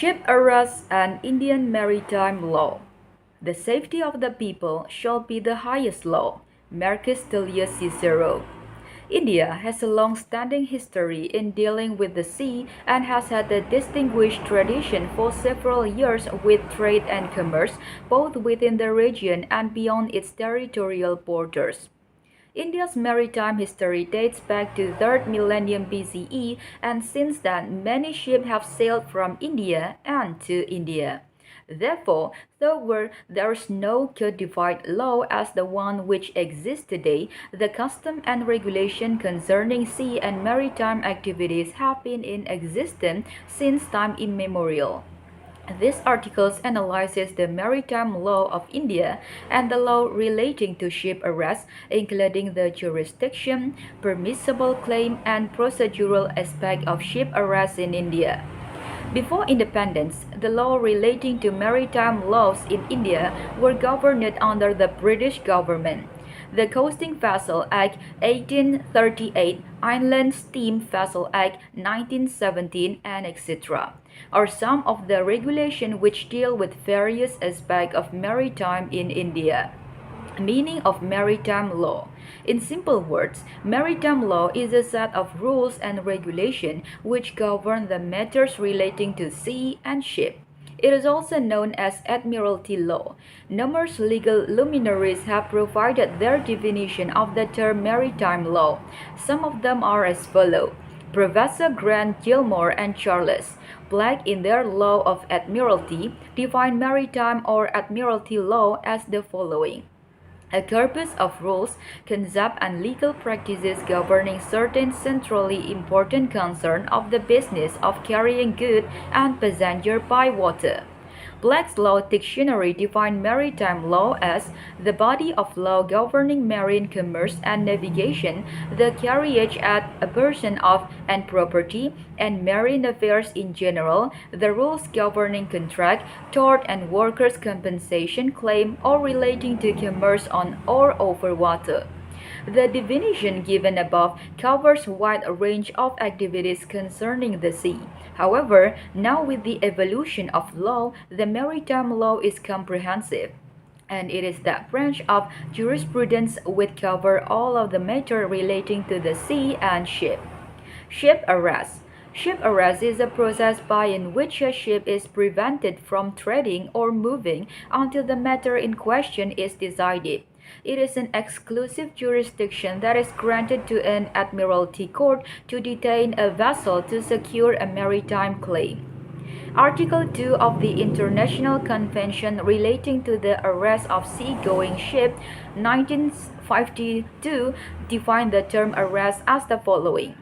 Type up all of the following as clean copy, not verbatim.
Ship arrests and Indian maritime law. The safety of the people shall be the highest law. Marcus Tullius Cicero. India has a long-standing history in dealing with the sea and has had a distinguished tradition for several years with trade and commerce, both within the region and beyond its territorial borders. India's maritime history dates back to 3rd millennium BCE, and since then many ships have sailed from India and to India. Therefore, though there is no codified law as the one which exists today, the custom and regulation concerning sea and maritime activities have been in existence since time immemorial. This article analyzes the maritime law of India and the law relating to ship arrest, including the jurisdiction, permissible claim, and procedural aspect of ship arrest in India. Before independence, the law relating to maritime laws in India were governed under the British government. The Coasting Vessel Act 1838, Inland Steam Vessel Act 1917, and etc. are some of the regulations which deal with various aspects of maritime in India. Meaning of maritime law. In simple words, maritime law is a set of rules and regulations which govern the matters relating to sea and ship. It is also known as admiralty law. Numerous legal luminaries have provided their definition of the term maritime law. Some of them are as follows. Professor Grant Gilmore and Charles Black in their Law of Admiralty define maritime or admiralty law as the following. A corpus of rules, concepts, and legal practices governing certain centrally important concerns of the business of carrying goods and passengers by water. Black's Law Dictionary defined maritime law as the body of law governing marine commerce and navigation, the carriage at a person of and property, and marine affairs in general, the rules governing contract, tort, and workers' compensation claim or relating to commerce on or over water. The definition given above covers a wide range of activities concerning the sea. However, now with the evolution of law, the maritime law is comprehensive, and it is that branch of jurisprudence which covers all of the matter relating to the sea and ship. Ship arrest. Ship arrest is a process by in which a ship is prevented from trading or moving until the matter in question is decided. It is an exclusive jurisdiction that is granted to an admiralty court to detain a vessel to secure a maritime claim. Article 2 of the International Convention relating to the arrest of seagoing ships, 1952, defines the term arrest as the following.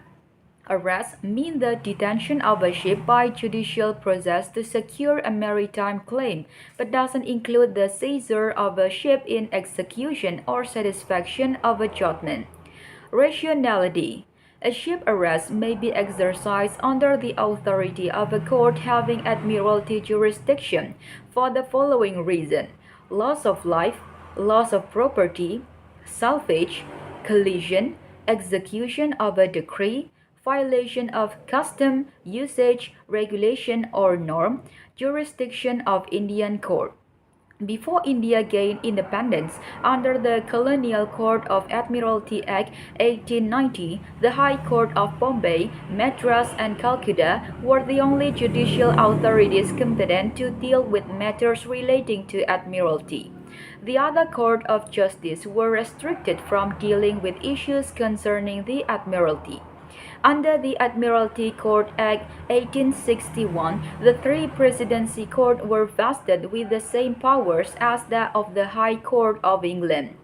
Arrest means the detention of a ship by judicial process to secure a maritime claim, but doesn't include the seizure of a ship in execution or satisfaction of a judgment. Rationality. A ship arrest may be exercised under the authority of a court having admiralty jurisdiction for the following reason: loss of life, loss of property, salvage, collision, execution of a decree, violation of custom, usage, regulation, or norm, jurisdiction of Indian court. Before India gained independence, under the Colonial Court of Admiralty Act 1890, the High Court of Bombay, Madras, and Calcutta were the only judicial authorities competent to deal with matters relating to admiralty. The other courts of justice were restricted from dealing with issues concerning the admiralty. Under the Admiralty Court Act 1861, the three presidency courts were vested with the same powers as that of the High Court of England.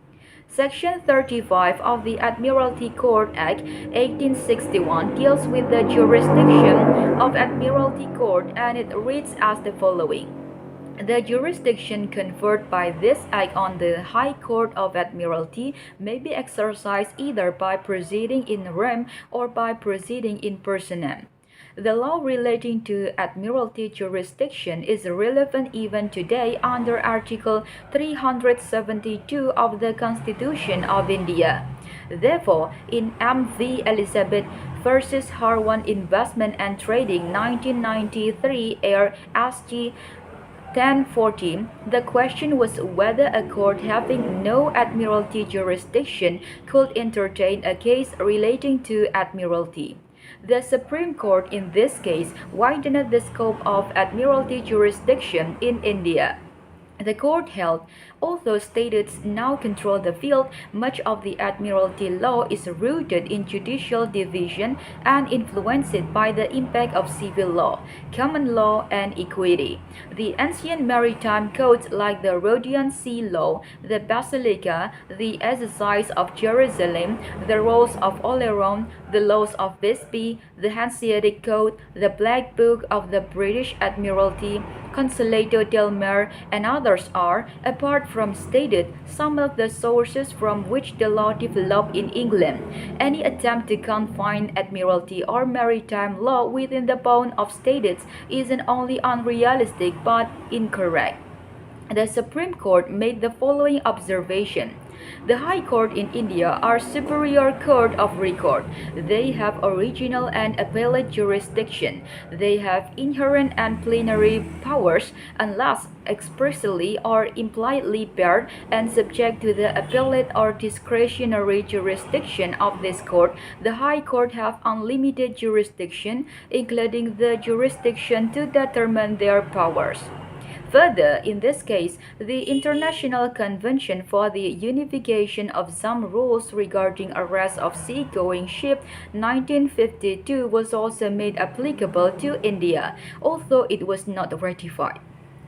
Section 35 of the Admiralty Court Act 1861 deals with the jurisdiction of Admiralty Court, and it reads as the following. The jurisdiction conferred by this Act on the High Court of Admiralty may be exercised either by proceeding in rem or by proceeding in personam. The law relating to admiralty jurisdiction is relevant even today under Article 372 of the Constitution of India. Therefore, in M.V. Elizabeth versus Harwan Investment and Trading 1993 Air SG 1014, the question was whether a court having no admiralty jurisdiction could entertain a case relating to admiralty. The Supreme Court in this case widened the scope of admiralty jurisdiction in India. The court held, although states now control the field, much of the admiralty law is rooted in judicial division and influenced by the impact of civil law, common law, and equity. The ancient maritime codes like the Rhodian Sea Law, the Basilica, the Exercise of Jerusalem, the Rolls of Oleron, the Laws of Bisbee, the Hanseatic Code, the Black Book of the British Admiralty, Consueto del Mar, and others are, apart from stated, some of the sources from which the law developed in England. Any attempt to confine admiralty or maritime law within the bound of states isn't only unrealistic but incorrect. The Supreme Court made the following observation. The High Court in India are superior court of record. They have original and appellate jurisdiction. They have inherent and plenary powers unless expressly or impliedly barred and subject to the appellate or discretionary jurisdiction of this court. The High Court have unlimited jurisdiction, including the jurisdiction to determine their powers. Further, in this case, the International Convention for the Unification of Some Rules Regarding Arrest of Seagoing Ships 1952 was also made applicable to India, although it was not ratified.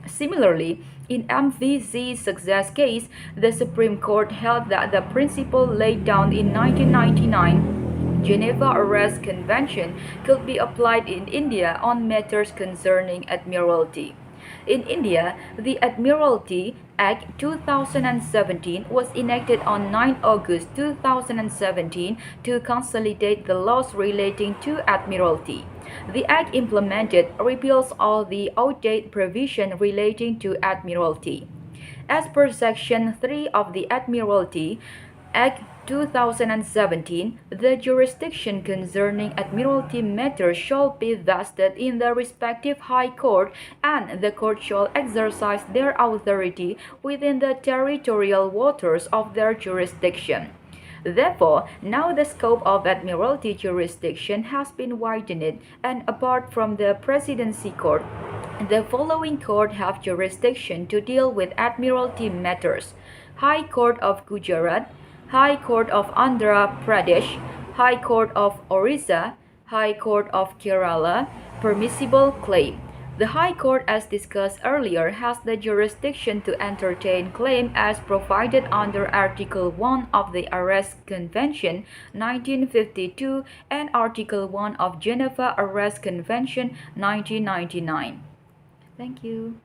Similarly, in MVC's success case, the Supreme Court held that the principle laid down in 1999 Geneva Arrest Convention could be applied in India on matters concerning admiralty. In India, the Admiralty Act 2017 was enacted on 9 August 2017 to consolidate the laws relating to admiralty. The Act implemented repeals all the outdated provisions relating to admiralty. As per Section 3 of the Admiralty Act 2017, the jurisdiction concerning admiralty matters shall be vested in the respective High Court, and the court shall exercise their authority within the territorial waters of their jurisdiction. Therefore, now the scope of admiralty jurisdiction has been widened, and apart from the Presidency Court, the following courts have jurisdiction to deal with admiralty matters: High Court of Gujarat, High Court of Andhra Pradesh, High Court of Orissa, High Court of Kerala. Permissible claim. The High Court, as discussed earlier, has the jurisdiction to entertain claim as provided under Article 1 of the Arrest Convention 1952 and Article 1 of Geneva Arrest Convention 1999. Thank you.